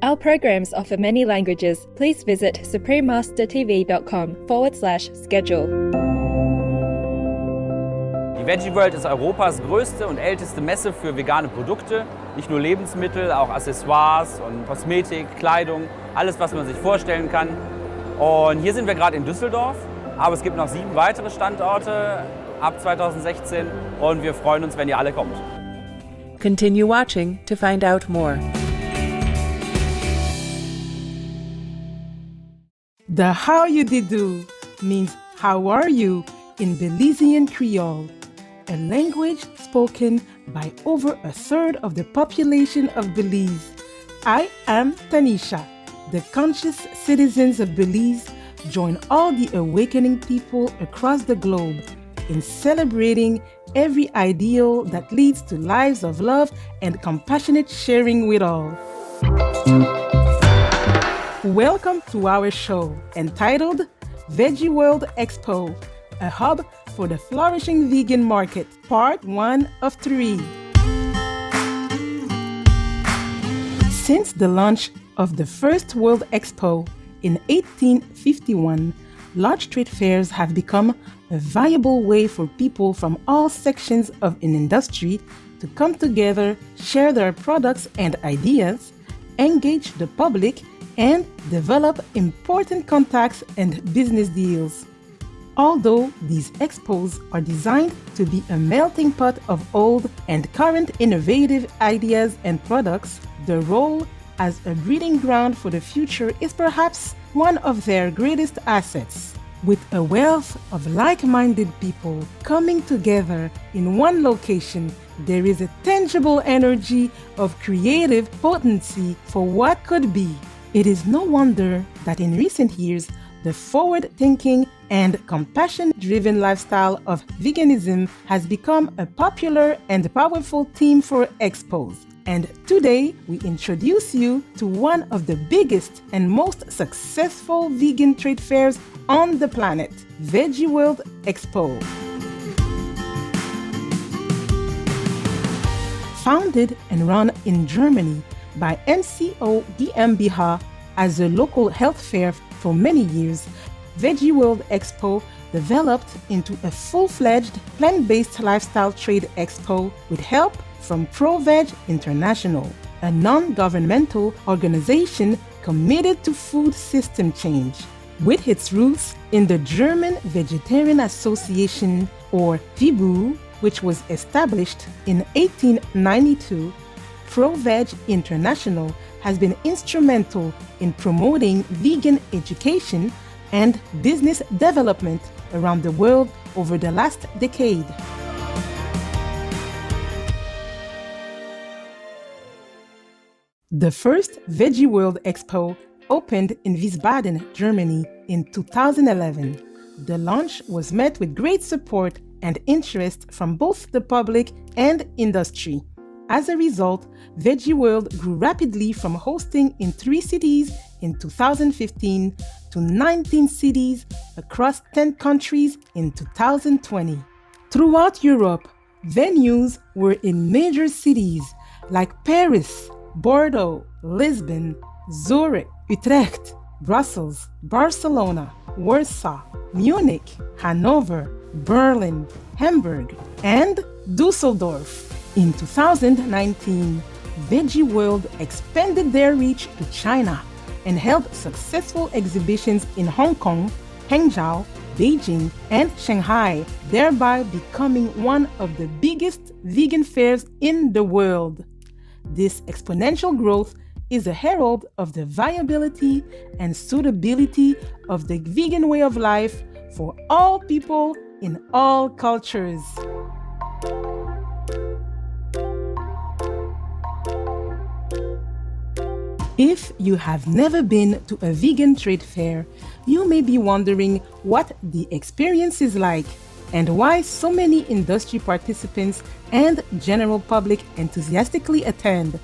Our programs offer many languages. Please visit suprememastertv.com/schedule. Die VeggieWorld ist Europas größte und älteste Messe für vegane Produkte. Nicht nur Lebensmittel, auch Accessoires und Kosmetik, Kleidung, alles was man sich vorstellen kann. Und hier sind wir gerade in Düsseldorf, aber es gibt noch 7 weitere Standorte ab 2016 und wir freuen uns, wenn ihr alle kommt. Continue watching to find out more. The how you did do means how are you in Belizean Creole, a language spoken by over a third of the population of Belize. I am Tanisha. The conscious citizens of Belize join all the awakening people across the globe in celebrating every ideal that leads to lives of love and compassionate sharing with all. Welcome to our show entitled VeggieWorld Expo, a hub for the Flourishing Vegan Market, part 1 of 3. Since the launch of the first World Expo in 1851, large trade fairs have become a viable way for people from all sections of an industry to come together, share their products and ideas, engage the public, and develop important contacts and business deals. Although these expos are designed to be a melting pot of old and current innovative ideas and products, the role as a breeding ground for the future is perhaps one of their greatest assets. With a wealth of like-minded people coming together in one location, there is a tangible energy of creative potency for what could be. It is no wonder that in recent years, the forward-thinking and compassion-driven lifestyle of veganism has become a popular and powerful theme for expos. And today, we introduce you to one of the biggest and most successful vegan trade fairs on the planet, VeggieWorld Expo. Founded and run in Germany by MCO GmbH as a local health fair for many years, VeggieWorld Expo developed into a full-fledged plant-based lifestyle trade expo with help from ProVeg International, a non-governmental organization committed to food system change. With its roots in the German Vegetarian Association, or VEBU, which was established in 1892, ProVeg International has been instrumental in promoting vegan education and business development around the world over the last decade. The first VeggieWorld Expo opened in Wiesbaden, Germany in 2011. The launch was met with great support and interest from both the public and industry. As a result, VeggieWorld grew rapidly from hosting in 3 cities in 2015 to 19 cities across 10 countries in 2020. Throughout Europe, venues were in major cities like Paris, Bordeaux, Lisbon, Zurich, Utrecht, Brussels, Barcelona, Warsaw, Munich, Hannover, Berlin, Hamburg, and Düsseldorf. In 2019, VeggieWorld expanded their reach to China and held successful exhibitions in Hong Kong, Hangzhou, Beijing, and Shanghai, thereby becoming one of the biggest vegan fairs in the world. This exponential growth is a herald of the viability and suitability of the vegan way of life for all people in all cultures. If you have never been to a vegan trade fair, you may be wondering what the experience is like and why so many industry participants and general public enthusiastically attend.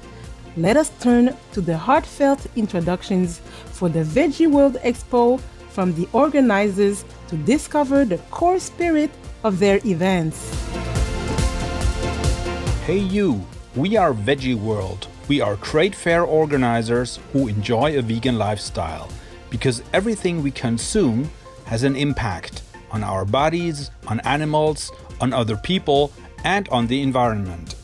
Let us turn to the heartfelt introductions for the VeggieWorld Expo from the organizers to discover the core spirit of their events. Hey you, we are VeggieWorld. We are trade fair organizers who enjoy a vegan lifestyle because everything we consume has an impact on our bodies, on animals, on other people, and on the environment.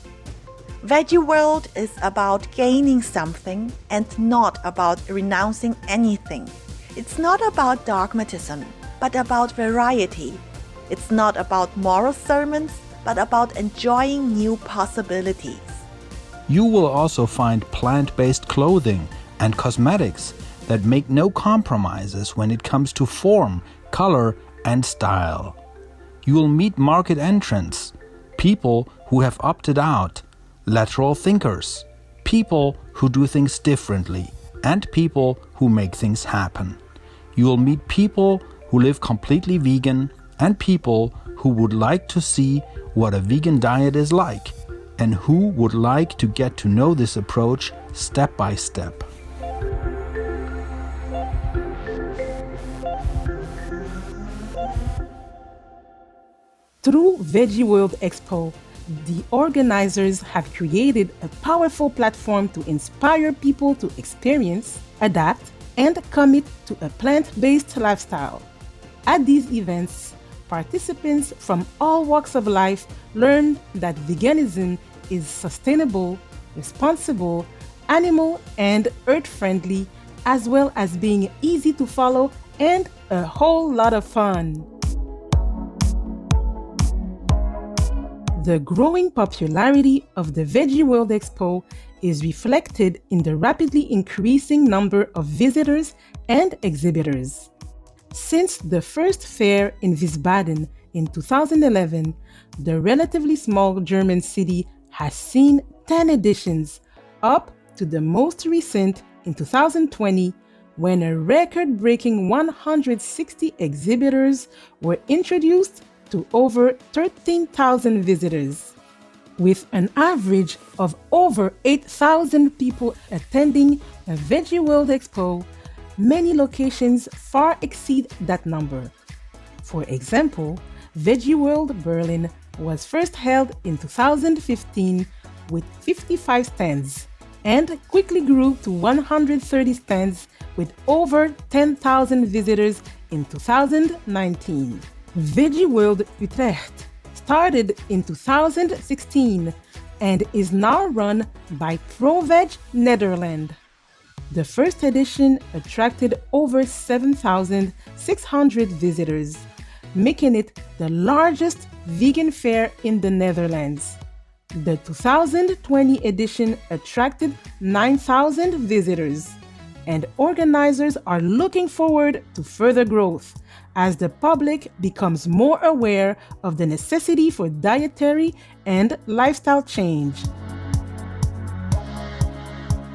VeggieWorld is about gaining something and not about renouncing anything. It's not about dogmatism, but about variety. It's not about moral sermons, but about enjoying new possibilities. You will also find plant-based clothing and cosmetics that make no compromises when it comes to form, color, and style. You will meet market entrants, people who have opted out, lateral thinkers, people who do things differently, and people who make things happen. You will meet people who live completely vegan and people who would like to see what a vegan diet is like and who would like to get to know this approach step by step. Through VeggieWorld Expo, the organizers have created a powerful platform to inspire people to experience, adapt, and commit to a plant-based lifestyle. At these events, participants from all walks of life learned that veganism is sustainable, responsible, animal and earth-friendly, as well as being easy to follow and a whole lot of fun. The growing popularity of the VeggieWorld Expo is reflected in the rapidly increasing number of visitors and exhibitors. Since the first fair in Wiesbaden in 2011, the relatively small German city has seen 10 editions, up to the most recent in 2020, when a record-breaking 160 exhibitors were introduced to over 13,000 visitors. With an average of over 8,000 people attending a VeggieWorld Expo, many locations far exceed that number. For example, VeggieWorld Berlin was first held in 2015 with 55 stands and quickly grew to 130 stands with over 10,000 visitors in 2019. VeggieWorld Utrecht started in 2016 and is now run by ProVeg Netherlands. The first edition attracted over 7,600 visitors, making it the largest vegan fair in the Netherlands. The 2020 edition attracted 9,000 visitors, and organizers are looking forward to further growth as the public becomes more aware of the necessity for dietary and lifestyle change.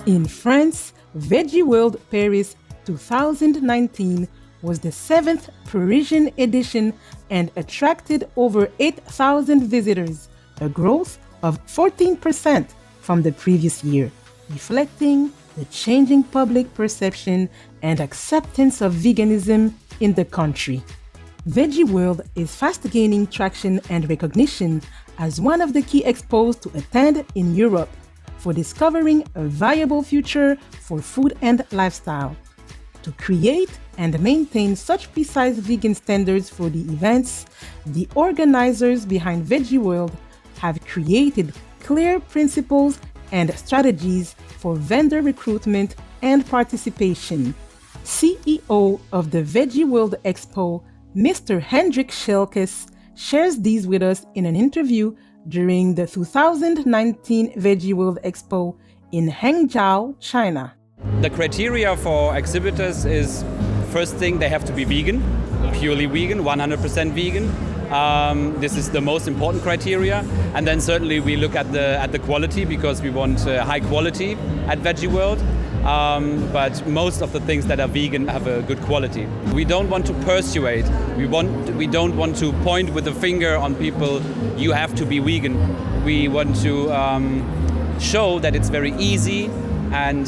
In France, VeggieWorld Paris 2019 was the 7th Parisian edition and attracted over 8,000 visitors, a growth of 14% from the previous year, reflecting the changing public perception and acceptance of veganism in the country. VeggieWorld is fast gaining traction and recognition as one of the key expos to attend in Europe for discovering a viable future for food and lifestyle. To create and maintain such precise vegan standards for the events, the organizers behind VeggieWorld have created clear principles and strategies for vendor recruitment and participation. CEO of the VeggieWorld Expo, Mr. Hendrik Schelkes, shares these with us in an interview during the 2019 VeggieWorld Expo in Hangzhou, China. The criteria for exhibitors is, first thing, they have to be vegan, purely vegan, 100% vegan. This is the most important criteria, and then certainly we look at the quality because we want high quality at VeggieWorld. But most of the things that are vegan have a good quality. We don't want to persuade. We don't want to point with a finger on people. You have to be vegan. We want to show that it's very easy and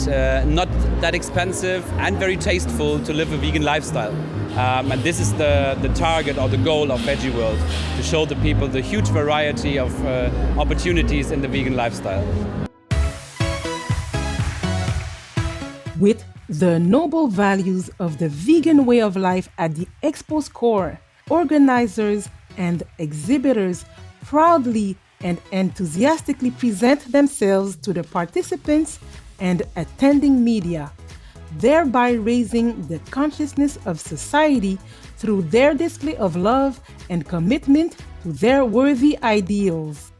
not that expensive and very tasteful to live a vegan lifestyle. And this is the target or the goal of VeggieWorld, to show the people the huge variety of opportunities in the vegan lifestyle. With the noble values of the vegan way of life at the Expo's core, organizers and exhibitors proudly and enthusiastically present themselves to the participants and attending media, thereby raising the consciousness of society through their display of love and commitment to their worthy ideals.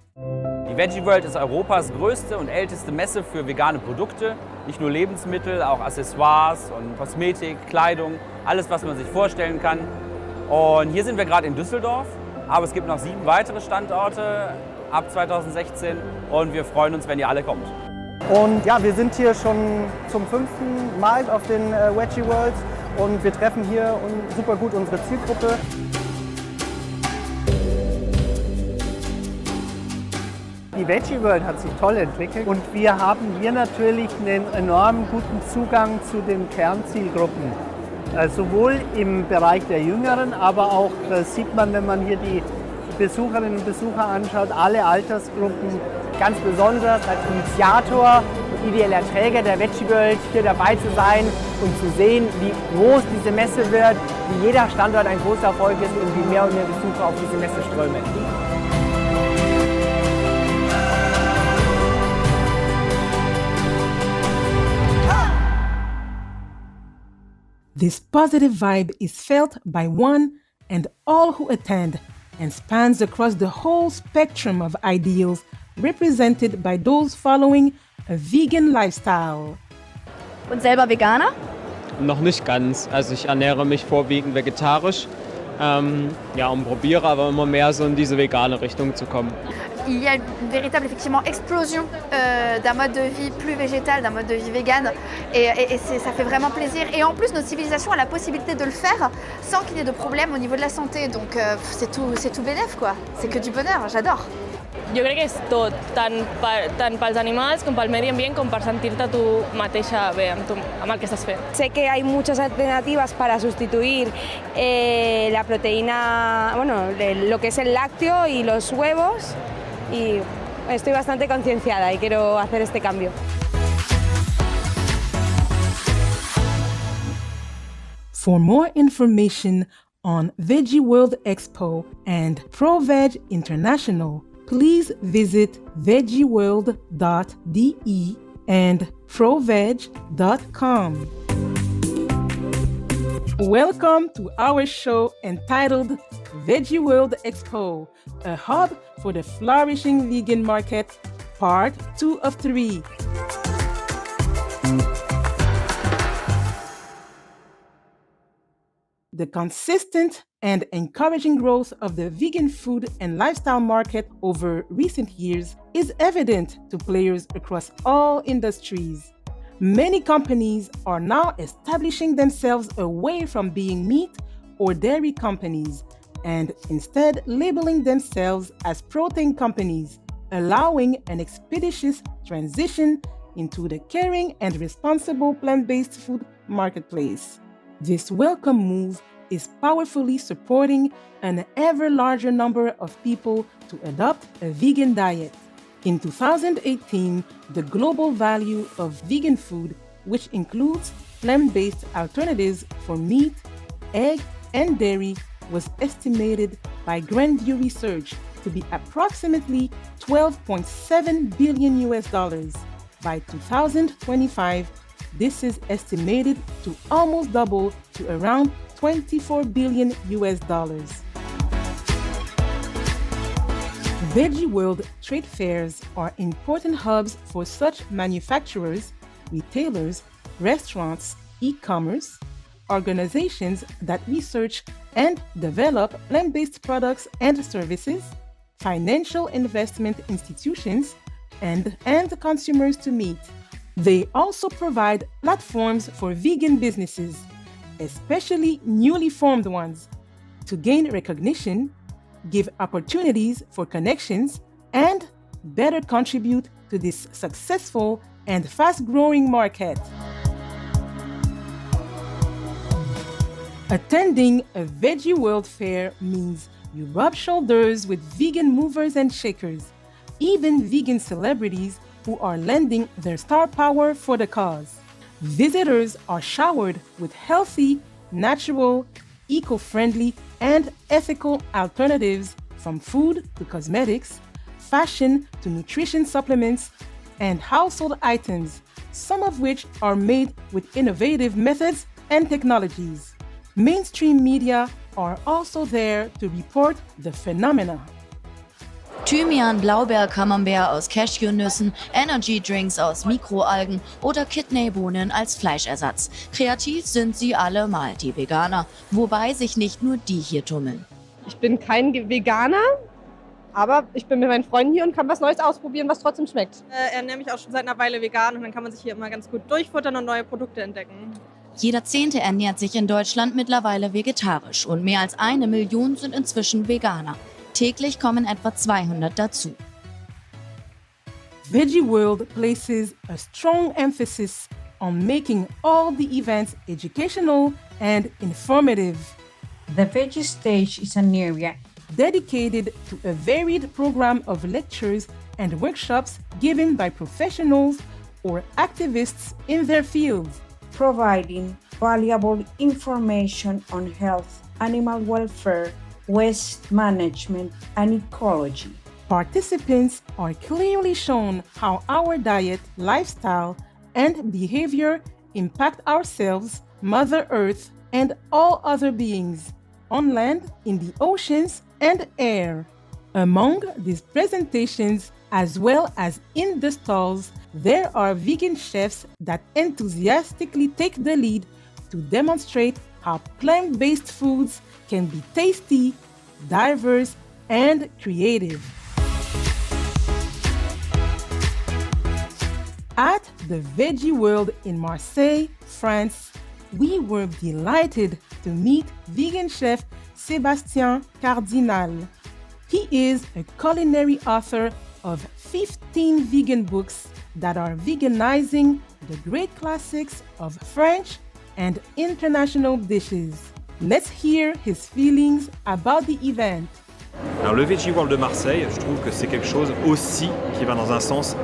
Die VeggieWorld ist Europas größte und älteste Messe für vegane Produkte. Nicht nur Lebensmittel, auch Accessoires und Kosmetik, Kleidung, alles, was man sich vorstellen kann. Und hier sind wir gerade in Düsseldorf, aber es gibt noch 7 weitere Standorte ab 2016 und wir freuen uns, wenn ihr alle kommt. Und ja, wir sind hier schon zum 5. Mal auf den VeggieWorlds und wir treffen hier super gut unsere Zielgruppe. Die VeggieWorld hat sich toll entwickelt und wir haben hier natürlich einen enorm guten Zugang zu den Kernzielgruppen. Sowohl im Bereich der Jüngeren, aber auch sieht man, wenn man hier die Besucherinnen und Besucher anschaut, alle Altersgruppen. Ganz besonders als Initiator und ideeller Träger der VeggieWorld hier dabei zu sein und zu sehen, wie groß diese Messe wird, wie jeder Standort ein großer Erfolg ist und wie mehr und mehr Besucher auf diese Messe strömen. This positive vibe is felt by one and all who attend and spans across the whole spectrum of ideals represented by those following a vegan lifestyle. Und selber Veganer? Noch nicht ganz. Also ich ernähre mich vorwiegend vegetarisch und probiere aber immer mehr so in diese vegane Richtung zu kommen. Il y a une véritable effectivement explosion d'un mode de vie plus végétal, d'un mode de vie vegan et ça fait vraiment plaisir. Et en plus, notre civilisation a la possibilité de le faire sans qu'il y ait de problème au niveau de la santé. Donc c'est tout bénef, quoi. C'est que du bonheur, j'adore. Jo crec que és tot, tant pels animals com pel medi ambient com per sentir-te tu mateixa bé amb el que estàs fent. Sé que hay muchas alternativas para sustituir la proteína, lo que es el lácteo y los huevos y estoy bastante concienciada y quiero hacer este cambio. For more information on VeggieWorld Expo and ProVeg International, please visit veggieworld.de and proveg.com. Welcome to our show entitled VeggieWorld Expo, a hub for the Flourishing Vegan Market, Part 2 of 3. The consistent and encouraging growth of the vegan food and lifestyle market over recent years is evident to players across all industries. Many companies are now establishing themselves away from being meat or dairy companies and instead labeling themselves as protein companies, allowing an expeditious transition into the caring and responsible plant-based food marketplace. This welcome move is powerfully supporting an ever larger number of people to adopt a vegan diet. In 2018, the global value of vegan food, which includes plant-based alternatives for meat, egg, and dairy, was estimated by Grand View Research to be approximately $12.7 billion. By 2025, this is estimated to almost double to around $24 billion. VeggieWorld trade fairs are important hubs for such manufacturers, retailers, restaurants, e-commerce, organizations that research and develop plant-based products and services, financial investment institutions, and consumers to meet. They also provide platforms for vegan businesses, especially newly formed ones, to gain recognition, give opportunities for connections, and better contribute to this successful and fast-growing market. Attending a VeggieWorld fair means you rub shoulders with vegan movers and shakers, even vegan celebrities who are lending their star power for the cause. Visitors are showered with healthy, natural, eco-friendly, and ethical alternatives from food to cosmetics, fashion to nutrition supplements, and household items, some of which are made with innovative methods and technologies. Mainstream media are also there to report the phenomena. Thymian, Blaubeer, Camembert aus Cashewnüssen, Energy-Drinks aus Mikroalgen oder Kidneybohnen als Fleischersatz. Kreativ sind sie allemal, die Veganer, wobei sich nicht nur die hier tummeln. Ich bin kein Veganer, aber ich bin mit meinen Freunden hier und kann was Neues ausprobieren, was trotzdem schmeckt. Ernähre mich auch schon seit einer Weile vegan und dann kann man sich hier immer ganz gut durchfuttern und neue Produkte entdecken. Jeder 10. ernährt sich in Deutschland mittlerweile vegetarisch und mehr als 1 Million sind inzwischen Veganer. Täglich kommen etwa 200 dazu. VeggieWorld places a strong emphasis on making all the events educational and informative. The Veggie Stage is an area dedicated to a varied program of lectures and workshops given by professionals or activists in their fields, providing valuable information on health, animal welfare, waste management, and ecology. Participants are clearly shown how our diet, lifestyle, and behavior impact ourselves, Mother Earth, and all other beings, on land, in the oceans, and air. Among these presentations, as well as in the stalls, there are vegan chefs that enthusiastically take the lead to demonstrate how plant-based foods can be tasty, diverse, and creative. At the VeggieWorld in Marseille, France, we were delighted to meet vegan chef Sébastien Cardinal. He is a culinary author of 15 vegan books that are veganizing the great classics of French and international dishes. Let's hear his feelings about the event. Alors le VeggieWorld de Marseille, je trouve que c'est quelque chose aussi qui va dans un sens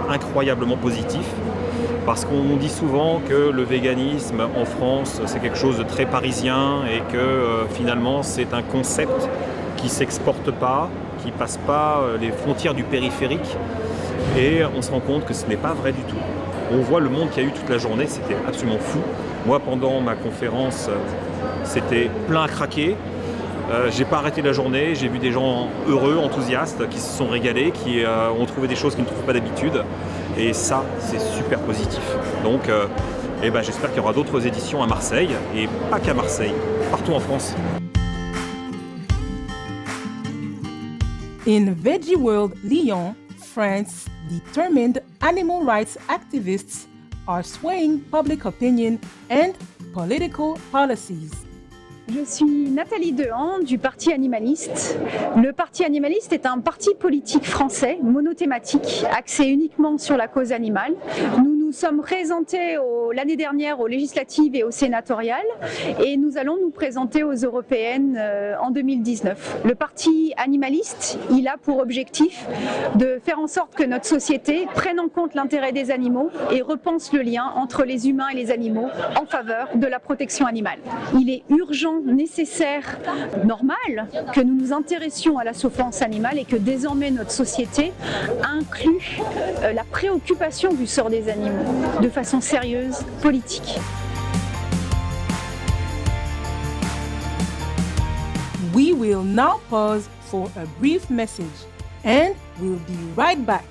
incroyablement positif, parce qu'on dit souvent que le véganisme en France c'est quelque chose de très parisien et que finalement c'est un concept qui s'exporte pas, qui passe pas les frontières du périphérique, et on se rend compte que ce n'est pas vrai du tout. On voit le monde qu'il y a eu toute la journée, c'était absolument fou. Moi pendant ma conférence, c'était plein à craquer. J'ai pas arrêté la journée, j'ai vu des gens heureux, enthousiastes, qui se sont régalés, qui ont trouvé des choses qu'ils ne trouvent pas d'habitude. Et ça, c'est super positif. Donc, j'espère qu'il y aura d'autres éditions à Marseille, et pas qu'à Marseille, partout en France. In VeggieWorld Lyon, France, determined animal rights activists are swaying public opinion and political policies. Je suis Nathalie Dehan du Parti animaliste. Le Parti animaliste est un parti politique français monothématique axé uniquement sur la cause animale. Nous nous sommes présentés l'année dernière aux législatives et aux sénatoriales et nous allons nous présenter aux européennes en 2019. Le Parti animaliste, il a pour objectif de faire en sorte que notre société prenne en compte l'intérêt des animaux et repense le lien entre les humains et les animaux en faveur de la protection animale. Il est urgent, nécessaire, normal que nous nous intéressions à la souffrance animale et que désormais notre société inclut la préoccupation du sort des animaux de façon sérieuse, politique. We will now pause for a brief message and we'll be right back.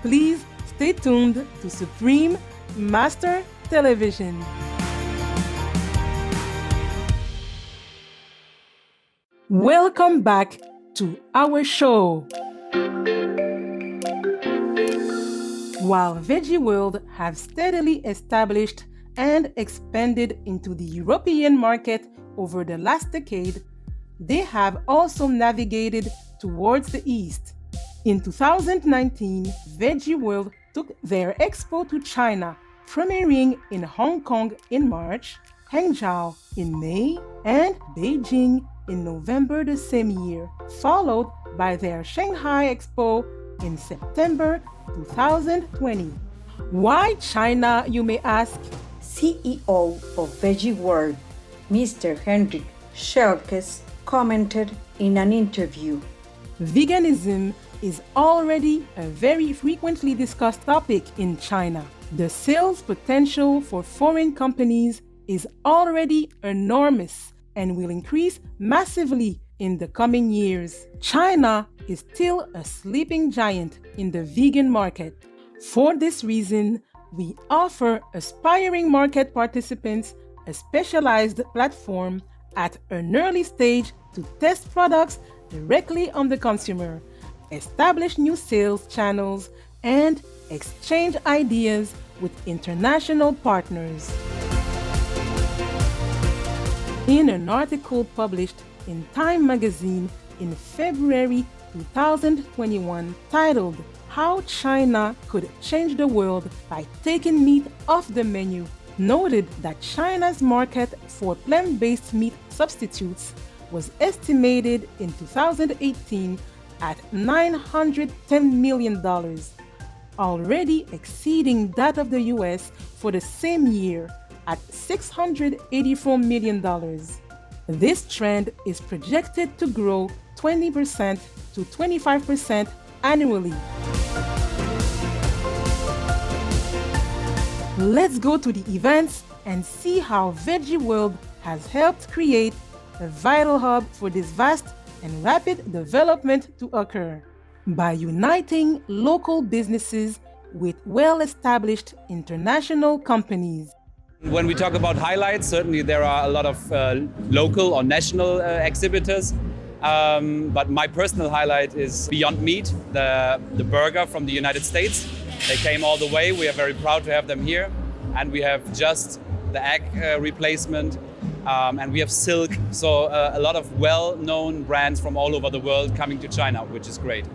Please stay tuned to Supreme Master Television. Welcome back to our show. While VeggieWorld have steadily established and expanded into the European market over the last decade, they have also navigated towards the East. In 2019, VeggieWorld took their expo to China, premiering in Hong Kong in March, Hangzhou in May, and Beijing in November the same year, followed by their Shanghai Expo in September 2020. Why China, you may ask? CEO of VeggieWorld, Mr. Henrik Schelkes, commented in an interview. Veganism is already a very frequently discussed topic in China. The sales potential for foreign companies is already enormous and will increase massively in the coming years. China is still a sleeping giant in the vegan market. For this reason, we offer aspiring market participants a specialized platform at an early stage to test products directly on the consumer, establish new sales channels, and exchange ideas with international partners. In an article published in Time magazine in February 2021 titled "How China Could Change the World by Taking Meat Off the Menu," noted that China's market for plant-based meat substitutes was estimated in 2018 at $910 million, already exceeding that of the US for the same year at $684 million. This trend is projected to grow 20% to 25% annually. Let's go to the events and see how VeggieWorld has helped create a vital hub for this vast and rapid development to occur by uniting local businesses with well-established international companies. When we talk about highlights, certainly there are a lot of local or national exhibitors. But my personal highlight is Beyond Meat, the burger from the United States. They came all the way. We are very proud to have them here. And we have Just, the egg replacement, and we have Silk. So a lot of well-known brands from all over the world coming to China, which is great.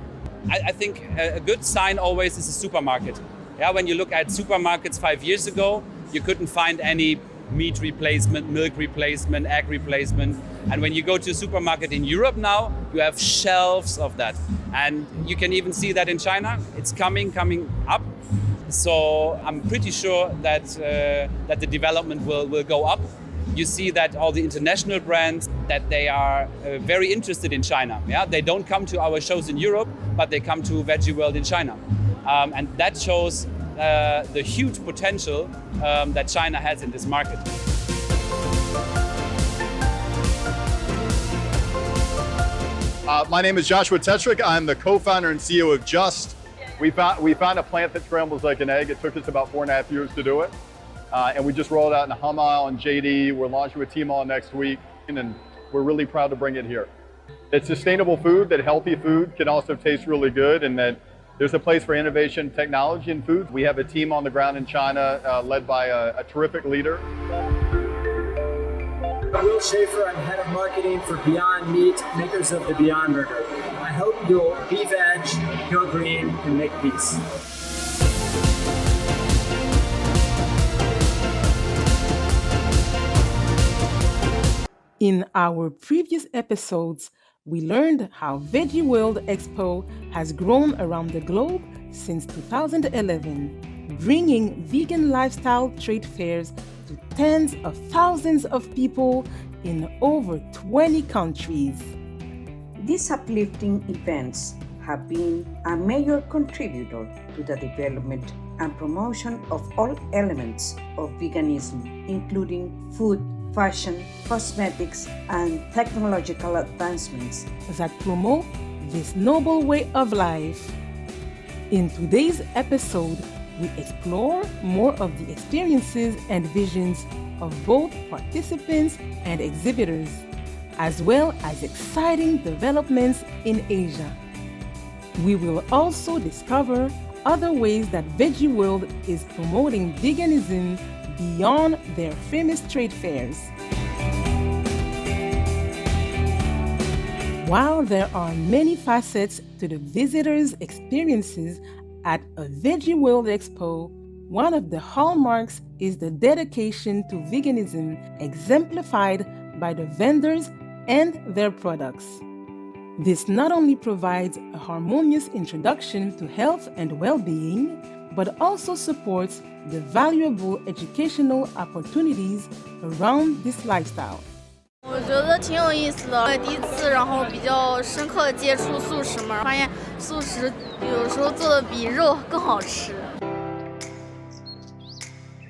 I think a good sign always is a supermarket. Yeah, when you look at supermarkets 5 years ago, you couldn't find any meat replacement, milk replacement, egg replacement. And when you go to a supermarket in Europe now, you have shelves of that. And you can even see that in China. It's coming up. So I'm pretty sure that the development will go up. You see that all the international brands, that they are very interested in China. Yeah, they don't come to our shows in Europe, but they come to VeggieWorld in China. And that shows the huge potential that China has in this market. My name is Joshua Tetrick. I'm the co-founder and CEO of Just. We found a plant that scrambles like an egg. It took us about 4.5 years to do it. And we just rolled out in Hamburg and JD. We're launching with Tmall next week, and we're really proud to bring it here. It's sustainable food, that healthy food can also taste really good, and that there's a place for innovation, technology in food. We have a team on the ground in China led by a terrific leader. Will Schaefer, I'm head of marketing for Beyond Meat, makers of the Beyond Burger. I hope you'll be veg, go green, and make peace. In our previous episodes, we learned how VeggieWorld Expo has grown around the globe since 2011, bringing vegan lifestyle trade fairs to tens of thousands of people in over 20 countries. These uplifting events have been a major contributor to the development and promotion of all elements of veganism, including food, fashion, cosmetics, and technological advancements that promote this noble way of life. In today's episode, we explore more of the experiences and visions of both participants and exhibitors, as well as exciting developments in Asia. We will also discover other ways that VeggieWorld is promoting veganism beyond their famous trade fairs. While there are many facets to the visitors' experiences at a VeggieWorld Expo, one of the hallmarks is the dedication to veganism exemplified by the vendors and their products. This not only provides a harmonious introduction to health and well-being, but also supports the valuable educational opportunities around this lifestyle. 我觉得挺有意思的，第一次，然后比较深刻的接触素食嘛，发现素食有时候做的比肉更好吃。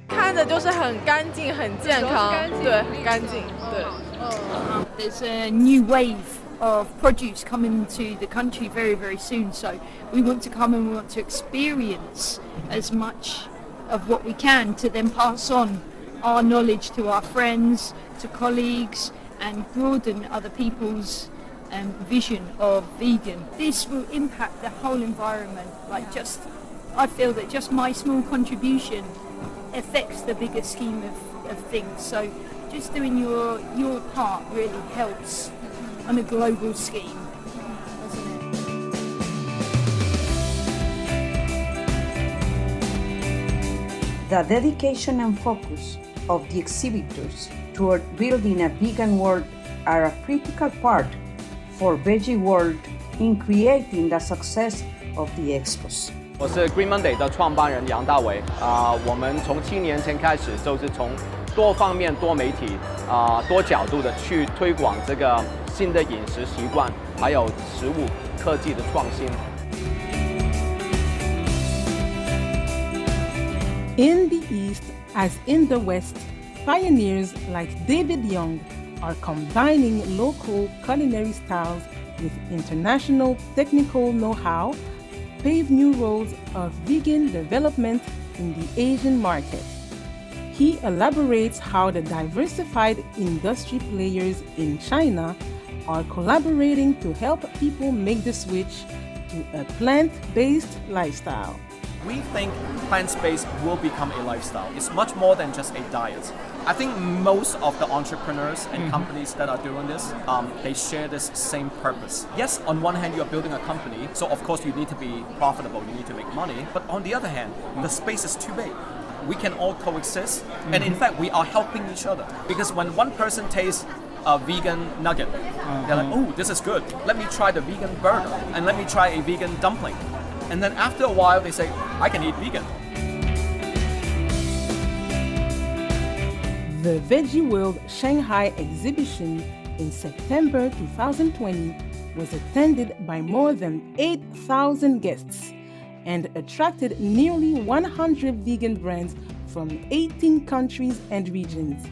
看着就是很干净、很健康，对，很干净，对。There's a new wave of produce coming to the country very, very soon, so we want to come and we want to experience as much of what we can to then pass on our knowledge to our friends, to colleagues, and broaden other people's vision of vegan. This will impact the whole environment. I feel that just my small contribution affects the bigger scheme of things. So just doing your part really helps on a global scheme, doesn't it? The dedication and focus of the exhibitors toward building a vegan world are a critical part for VeggieWorld in creating the success of the expos. 我是 Green Monday 的创办人杨大伟我们从7年前开始，就是从多方面、多媒体多角度的去推广这个新的饮食习惯，还有食物科技的创新。In the East, as in the West, pioneers like David Young are combining local culinary styles with international technical know-how, pave new roads of vegan development in the Asian market. He elaborates how the diversified industry players in China are collaborating to help people make the switch to a plant-based lifestyle. We think plant-based will become a lifestyle. It's much more than just a diet. I think most of the entrepreneurs and companies that are doing this, they share this same purpose. Yes, on one hand, you're building a company, so of course you need to be profitable, you need to make money. But on the other hand, the space is too big. We can all coexist, and in fact, we are helping each other. Because when one person tastes a vegan nugget, they're like, oh, this is good. Let me try the vegan burger, and let me try a vegan dumpling. And then after a while, they say, I can eat vegan. The VeggieWorld Shanghai exhibition in September 2020 was attended by more than 8,000 guests and attracted nearly 100 vegan brands from 18 countries and regions,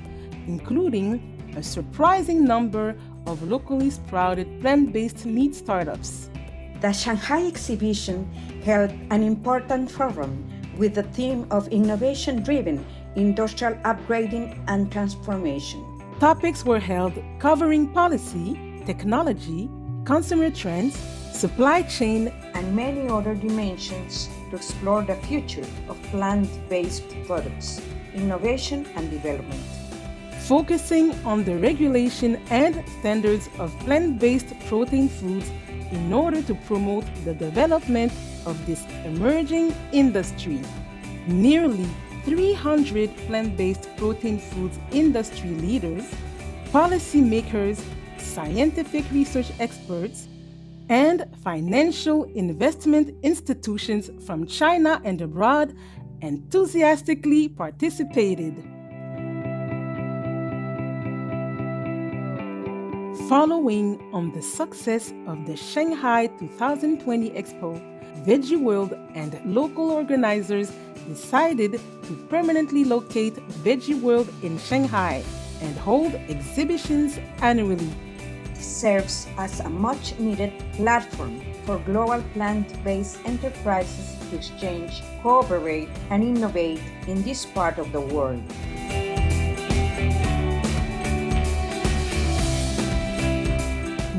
including a surprising number of locally sprouted plant-based meat startups. The Shanghai exhibition held an important forum with the theme of innovation-driven industrial upgrading and transformation. Topics were held covering policy, technology, consumer trends, supply chain, and many other dimensions to explore the future of plant-based products, innovation and development. Focusing on the regulation and standards of plant-based protein foods in order to promote the development of this emerging industry. Nearly 300 plant-based protein foods industry leaders, policymakers, scientific research experts, and financial investment institutions from China and abroad enthusiastically participated. Following on the success of the Shanghai 2020 Expo, VeggieWorld and local organizers decided to permanently locate VeggieWorld in Shanghai and hold exhibitions annually. It serves as a much-needed platform for global plant-based enterprises to exchange, cooperate, and innovate in this part of the world.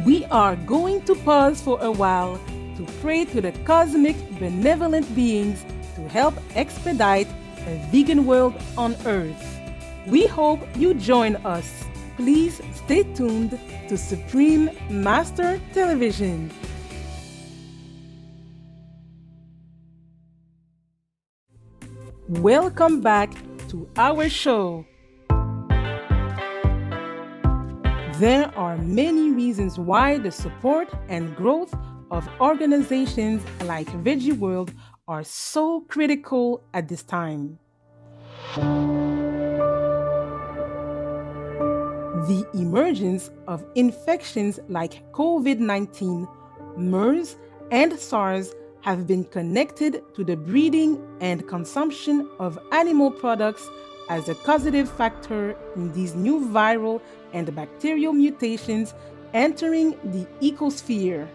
We are going to pause for a while to pray to the cosmic benevolent beings to help expedite a vegan world on Earth. We hope you join us. Please stay tuned to Supreme Master Television. Welcome back to our show. There are many reasons why the support and growth of organizations like VeggieWorld are so critical at this time. The emergence of infections like COVID-19, MERS, and SARS have been connected to the breeding and consumption of animal products as a causative factor in these new viral and bacterial mutations entering the ecosphere.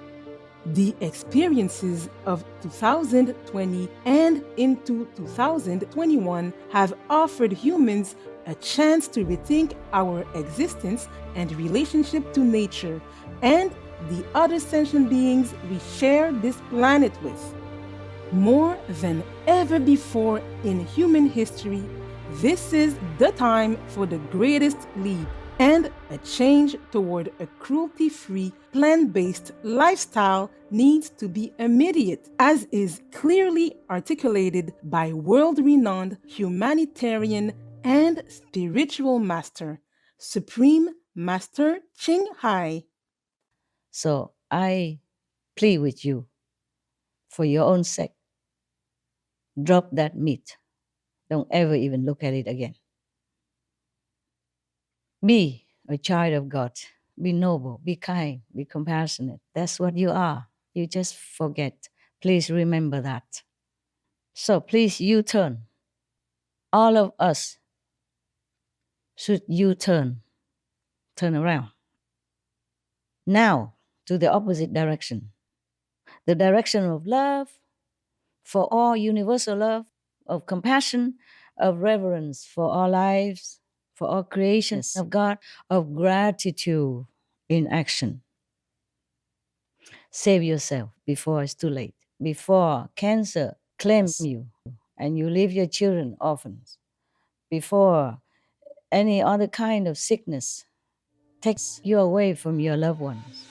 The experiences of 2020 and into 2021 have offered humans a chance to rethink our existence and relationship to nature and the other sentient beings we share this planet with. More than ever before in human history, this is the time for the greatest leap and a change toward a cruelty-free, plant-based lifestyle needs to be immediate, as is clearly articulated by world-renowned humanitarian and spiritual master, Supreme Master Ching Hai. So I plead with you, for your own sake, drop that meat. Don't ever even look at it again. Be a child of God. Be noble, be kind, be compassionate. That's what you are. You just forget. Please remember that. So please U-turn. All of us should U-turn. Turn around. Now to the opposite direction. The direction of love, for all universal love, of compassion, of reverence for all lives, for all creations of God, of gratitude in action. Save yourself before it's too late, before cancer claims you and you leave your children orphans, before any other kind of sickness takes you away from your loved ones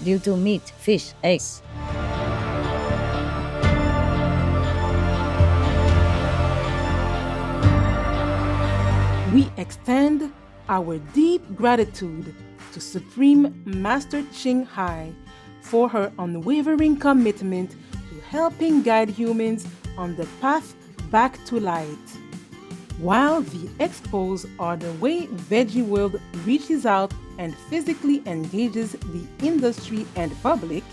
due to meat, fish, eggs. We extend our deep gratitude to Supreme Master Ching Hai for her unwavering commitment to helping guide humans on the path back to light. While the expos are the way VeggieWorld reaches out and physically engages the industry and public,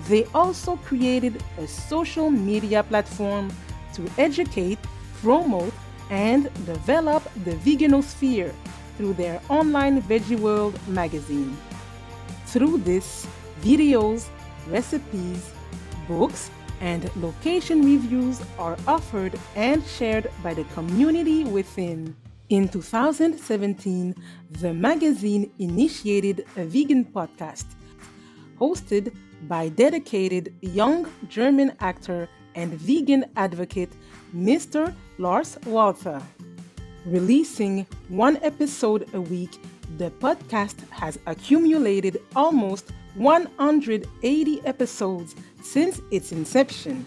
they also created a social media platform to educate, promote, and develop the veganosphere through their online VeggieWorld magazine. Through this, videos, recipes, books, and location reviews are offered and shared by the community within. In 2017, the magazine initiated a vegan podcast hosted by dedicated young German actor and vegan advocate Mr. Lars Walther. Releasing one episode a week, the podcast has accumulated almost 180 episodes since its inception.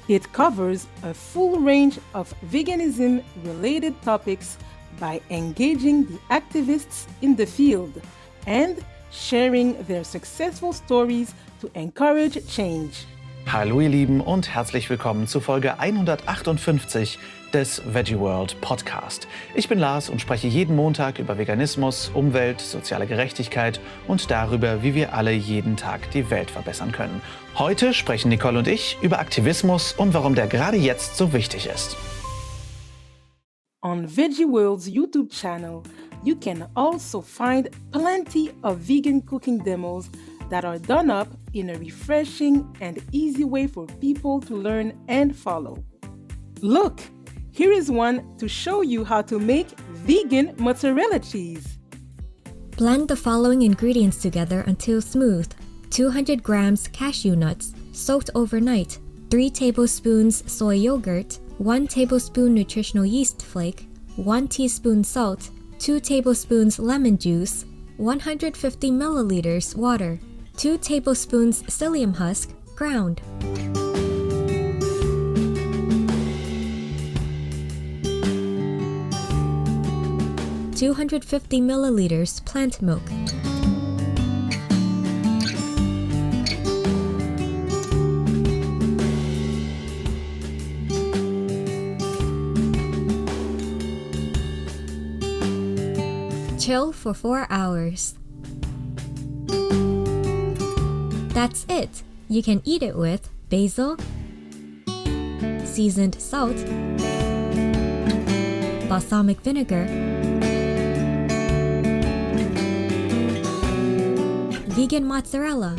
It covers a full range of veganism-related topics by engaging the activists in the field and sharing their successful stories to encourage change. Hallo ihr Lieben und herzlich willkommen zu Folge 158 des VeggieWorld Podcast. Ich bin Lars und spreche jeden Montag über Veganismus, Umwelt, soziale Gerechtigkeit und darüber, wie wir alle jeden Tag die Welt verbessern können. Heute sprechen Nicole und ich über Aktivismus und warum der gerade jetzt so wichtig ist. On VeggieWorld's YouTube channel, you can also find plenty of vegan cooking demos that are done up in a refreshing and easy way for people to learn and follow. Look, here is one to show you how to make vegan mozzarella cheese. Blend the following ingredients together until smooth. 200 grams cashew nuts, soaked overnight, 3 tablespoons soy yogurt, 1 tablespoon nutritional yeast flake, 1 teaspoon salt, 2 tablespoons lemon juice, 150 milliliters water, 2 tablespoons psyllium husk, ground. $250 milliliters plant milk. Chill for 4 hours. That's it. You can eat it with basil, seasoned salt, balsamic vinegar, vegan mozzarella.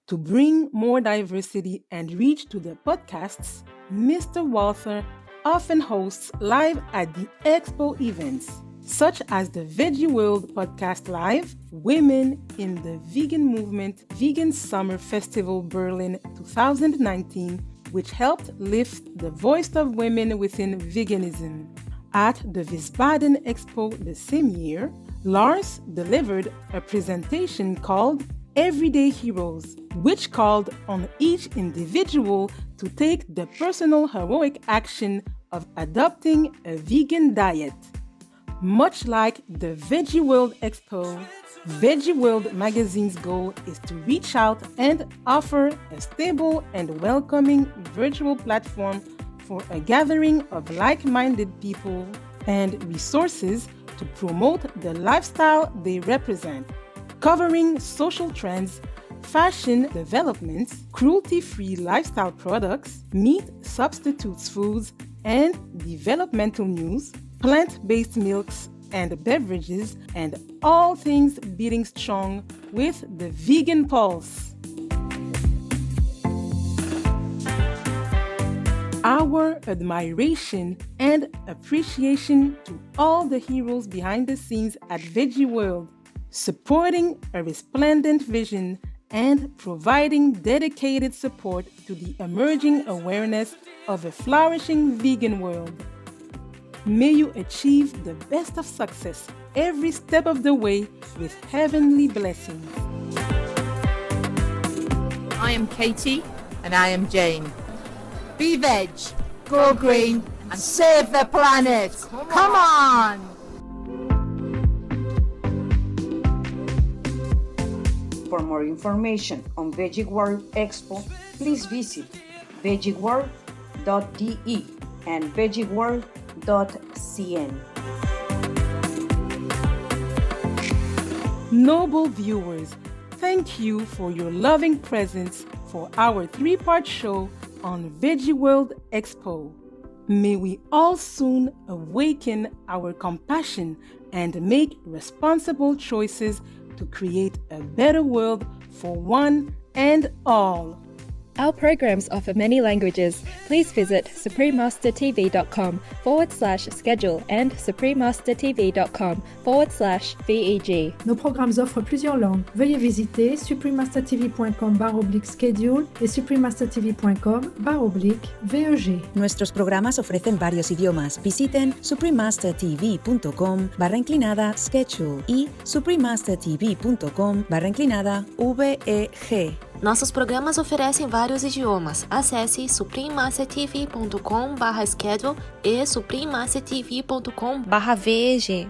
To bring more diversity and reach to the podcasts, Mr. Walther often hosts live at the Expo events, such as the VeggieWorld Podcast Live, Women in the Vegan Movement Vegan Summer Festival Berlin 2019, which helped lift the voice of women within veganism. At the Wiesbaden Expo the same year, Lars delivered a presentation called Everyday Heroes, which called on each individual to take the personal heroic action of adopting a vegan diet. Much like the VeggieWorld Expo, VeggieWorld magazine's goal is to reach out and offer a stable and welcoming virtual platform for a gathering of like-minded people and resources to promote the lifestyle they represent, covering social trends, fashion developments, cruelty-free lifestyle products, meat substitutes foods, and developmental news, plant-based milks and beverages, and all things beating strong with the Vegan Pulse. Our admiration and appreciation to all the heroes behind the scenes at VeggieWorld, supporting a resplendent vision and providing dedicated support to the emerging awareness of a flourishing vegan world. May you achieve the best of success every step of the way with heavenly blessings. I am Katie. And I am Jane. Be veg, go green, and save the planet. Come on! For more information on VeggieWorld Expo, please visit veggieworld.de and veggieworld.cn. Noble viewers, thank you for your loving presence for our 3-part show on VeggieWorld Expo. May we all soon awaken our compassion and make responsible choices to create a better world for one and all. Our programs offer many languages. Please visit suprememastertv.com/schedule and suprememastertv.com/VEG. Nos programmes offrent plusieurs langues. Veuillez visiter suprememastertv.com/schedule et suprememastertv.com/VEG. Nuestros programas ofrecen varios idiomas. Visiten suprememastertv.com/schedule y suprememastertv.com/VEG. Nossos programas oferecem vários idiomas. Acesse suprememastertv.com/schedule e suprememastertv.com/VEG.